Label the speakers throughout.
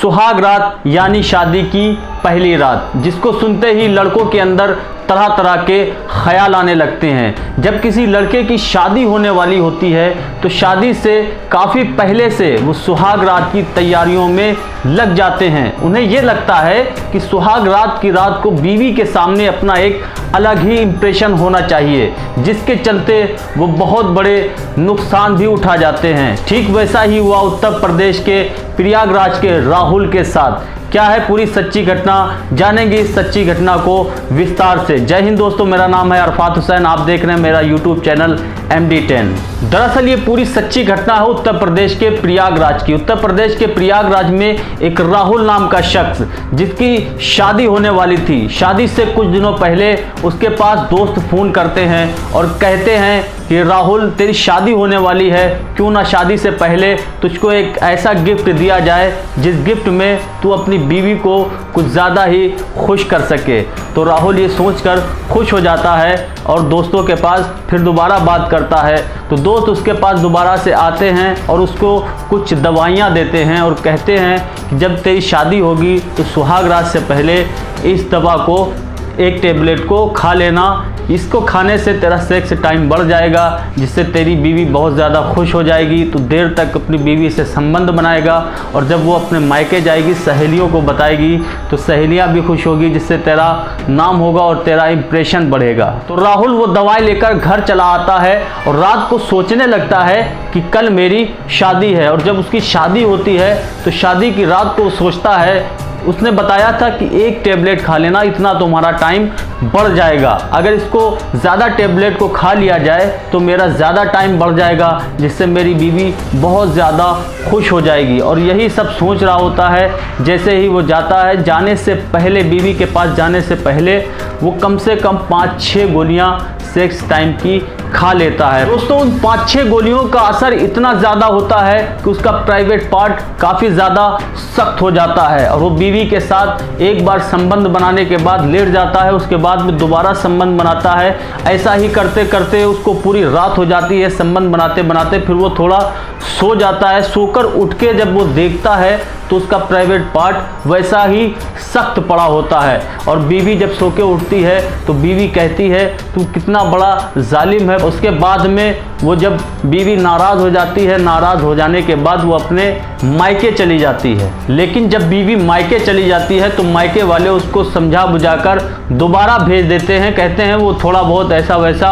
Speaker 1: सुहाग रात यानी शादी की पहली रात, जिसको सुनते ही लड़कों के अंदर तरह तरह के ख्याल आने लगते हैं। जब किसी लड़के की शादी होने वाली होती है तो शादी से काफ़ी पहले से वो सुहाग रात की तैयारियों में लग जाते हैं। उन्हें ये लगता है कि सुहाग रात की रात को बीवी के सामने अपना एक अलग ही इम्प्रेशन होना चाहिए, जिसके चलते वो बहुत बड़े नुकसान भी उठा जाते हैं। ठीक वैसा ही हुआ उत्तर प्रदेश के प्रयागराज के राहुल के साथ। क्या है पूरी सच्ची घटना, जानेंगे इस सच्ची घटना को विस्तार से। जय हिंद दोस्तों, मेरा नाम है अरफात हुसैन, आप देख रहे हैं मेरा यूट्यूब चैनल MD10। दरअसल ये पूरी सच्ची घटना है उत्तर प्रदेश के प्रयागराज की। उत्तर प्रदेश के प्रयागराज में एक राहुल नाम का शख्स, जिसकी शादी होने वाली थी, शादी से कुछ दिनों पहले उसके पास दोस्त फ़ोन करते हैं और कहते हैं कि राहुल तेरी शादी होने वाली है, क्यों ना शादी से पहले तुझको एक ऐसा गिफ्ट दिया जाए जिस गिफ्ट में तू अपनी बीवी को कुछ ज़्यादा ही खुश कर सके। तो राहुल ये सोचकर खुश हो जाता है और दोस्तों के पास फिर दोबारा बात करता है। तो दोस्त उसके पास दोबारा से आते हैं और उसको कुछ दवाइयाँ देते हैं और कहते हैं कि जब तेरी शादी होगी तो सुहाग रात से पहले इस दवा को, एक टेबलेट को खा लेना। इसको खाने से तेरा सेक्स टाइम बढ़ जाएगा, जिससे तेरी बीवी बहुत ज़्यादा खुश हो जाएगी। तो देर तक अपनी बीवी से संबंध बनाएगा और जब वो अपने मायके जाएगी सहेलियों को बताएगी तो सहेलियां भी खुश होगी, जिससे तेरा नाम होगा और तेरा इंप्रेशन बढ़ेगा। तो राहुल वो दवाई लेकर घर चला आता है और रात को सोचने लगता है कि कल मेरी शादी है। और जब उसकी शादी होती है तो शादी की रात को सोचता है, उसने बताया था कि एक टेबलेट खा लेना, इतना तुम्हारा टाइम बढ़ जाएगा। अगर इसको ज़्यादा टेबलेट को खा लिया जाए तो मेरा ज़्यादा टाइम बढ़ जाएगा, जिससे मेरी बीवी बहुत ज़्यादा खुश हो जाएगी। और यही सब सोच रहा होता है। जैसे ही वो जाता है, जाने से पहले, बीवी के पास जाने से पहले वो कम से कम 5-6 गोलियाँ सेक्स टाइम की खा लेता है। दोस्तों उन 5-6 गोलियों का असर इतना ज़्यादा होता है कि उसका प्राइवेट पार्ट काफ़ी ज़्यादा सख्त हो जाता है और वो बीवी के साथ एक बार संबंध बनाने के बाद लेट जाता है, उसके बाद में दोबारा संबंध बनाता है। ऐसा ही करते करते उसको पूरी रात हो जाती है संबंध बनाते बनाते। फिर वो थोड़ा सो जाता है। सोकर उठ के जब वो देखता है तो उसका प्राइवेट पार्ट वैसा ही सख्त पड़ा होता है। और बीवी जब सो के उठती है तो बीवी कहती है तू कितना बड़ा जालिम है। उसके बाद में वो जब बीवी नाराज़ हो जाती है, नाराज़ हो जाने के बाद वो अपने मायके चली जाती है। लेकिन जब बीवी मायके चली जाती है तो मायके वाले उसको समझा बुझाकर दोबारा भेज देते हैं। कहते हैं वो थोड़ा बहुत ऐसा वैसा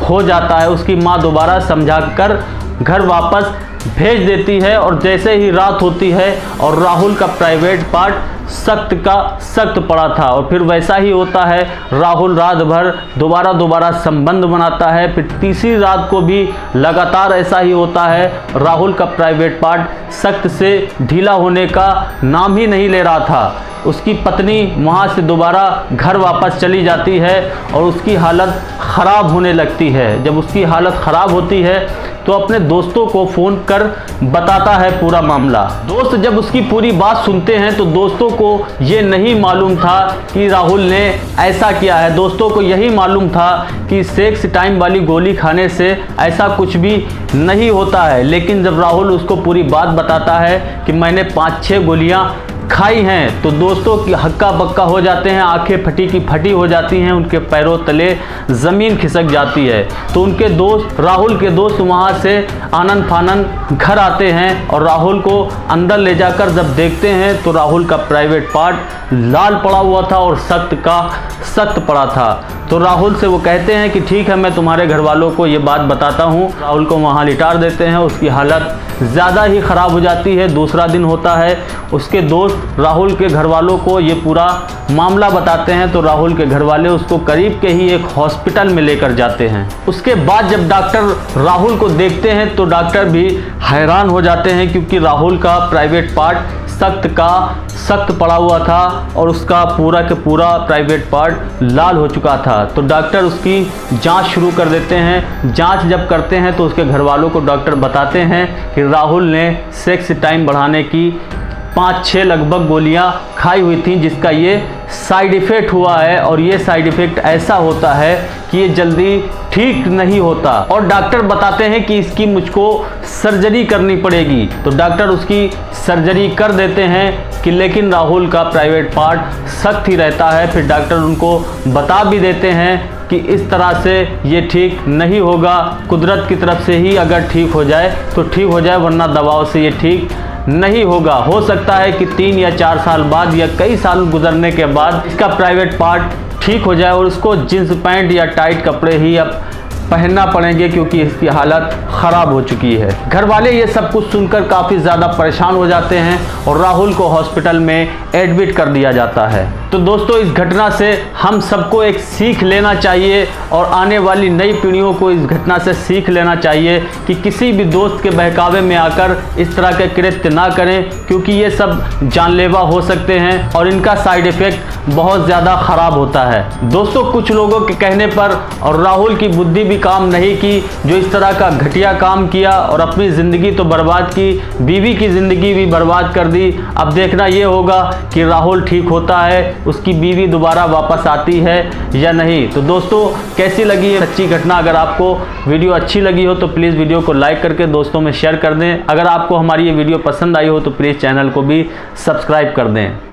Speaker 1: हो जाता है। उसकी माँ दोबारा समझाकर घर वापस भेज देती है। और जैसे ही रात होती है और राहुल का प्राइवेट पार्ट सख्त का सख्त पड़ा था और फिर वैसा ही होता है। राहुल रात भर दोबारा संबंध बनाता है। फिर तीसरी रात को भी लगातार ऐसा ही होता है। राहुल का प्राइवेट पार्ट सख्त से ढीला होने का नाम ही नहीं ले रहा था। उसकी पत्नी वहाँ से दोबारा घर वापस चली जाती है और उसकी हालत ख़राब होने लगती है। जब उसकी हालत ख़राब होती है तो अपने दोस्तों को फ़ोन कर बताता है पूरा मामला। दोस्त जब उसकी पूरी बात सुनते हैं तो दोस्तों को ये नहीं मालूम था कि राहुल ने ऐसा किया है। दोस्तों को यही मालूम था कि सेक्स टाइम वाली गोली खाने से ऐसा कुछ भी नहीं होता है। लेकिन जब राहुल उसको पूरी बात बताता है कि मैंने 5-6 गोलियाँ खाई हैं तो दोस्तों की हक्का बक्का हो जाते हैं, आंखें फटी की फटी हो जाती हैं, उनके पैरों तले ज़मीन खिसक जाती है। तो उनके दोस्त, राहुल के दोस्त वहाँ से आनन फानन घर आते हैं और राहुल को अंदर ले जाकर जब देखते हैं तो राहुल का प्राइवेट पार्ट लाल पड़ा हुआ था और सख्त का सख्त पड़ा था। तो राहुल से वो कहते हैं कि ठीक है मैं तुम्हारे घर वालों को ये बात बताता हूँ। राहुल को वहाँ लिटार देते हैं। उसकी हालत ज़्यादा ही ख़राब हो जाती है। दूसरा दिन होता है, उसके दोस्त राहुल के घर वालों को ये पूरा मामला बताते हैं तो राहुल के घर वाले उसको करीब के ही एक हॉस्पिटल में लेकर जाते हैं। उसके बाद जब डॉक्टर राहुल को देखते हैं तो डॉक्टर भी हैरान हो जाते हैं, क्योंकि राहुल का प्राइवेट पार्ट सख्त का सख्त पड़ा हुआ था और उसका पूरा के पूरा प्राइवेट पार्ट लाल हो चुका था। तो डॉक्टर उसकी जांच शुरू कर देते हैं। जांच जब करते हैं तो उसके घर वालों को डॉक्टर बताते हैं कि राहुल ने सेक्स टाइम बढ़ाने की 5-6 लगभग गोलियां खाई हुई थी, जिसका ये साइड इफ़ेक्ट हुआ है। और ये साइड इफ़ेक्ट ऐसा होता है कि ये जल्दी ठीक नहीं होता और डॉक्टर बताते हैं कि इसकी मुझको सर्जरी करनी पड़ेगी। तो डॉक्टर उसकी सर्जरी कर देते हैं। कि लेकिन राहुल का प्राइवेट पार्ट सख्त ही रहता है। फिर डॉक्टर उनको बता भी देते हैं कि इस तरह से ये ठीक नहीं होगा, कुदरत की तरफ से ही अगर ठीक हो जाए तो ठीक हो जाए, वरना दवाओं से ये ठीक नहीं होगा। हो सकता है कि 3 या 4 साल बाद या कई साल गुजरने के बाद इसका प्राइवेट पार्ट ठीक हो जाए और उसको जींस पैंट या टाइट कपड़े ही अब पहनना पड़ेंगे, क्योंकि इसकी हालत ख़राब हो चुकी है। घर वाले ये सब कुछ सुनकर काफ़ी ज़्यादा परेशान हो जाते हैं और राहुल को हॉस्पिटल में एडमिट कर दिया जाता है। तो दोस्तों, इस घटना से हम सबको एक सीख लेना चाहिए और आने वाली नई पीढ़ियों को इस घटना से सीख लेना चाहिए कि किसी भी दोस्त के बहकावे में आकर इस तरह के कृत्य ना करें, क्योंकि ये सब जानलेवा हो सकते हैं और इनका साइड इफ़ेक्ट बहुत ज़्यादा ख़राब होता है। दोस्तों, कुछ लोगों के कहने पर और राहुल की बुद्धि भी काम नहीं की, जो इस तरह का घटिया काम किया और अपनी ज़िंदगी तो बर्बाद की, बीवी की ज़िंदगी भी बर्बाद कर दी। अब देखना ये होगा कि राहुल ठीक होता है, उसकी बीवी दोबारा वापस आती है या नहीं। तो दोस्तों, कैसी लगी ये सच्ची घटना? अगर आपको वीडियो अच्छी लगी हो तो प्लीज़ वीडियो को लाइक करके दोस्तों में शेयर कर दें। अगर आपको हमारी ये वीडियो पसंद आई हो तो प्लीज़ चैनल को भी सब्सक्राइब कर दें।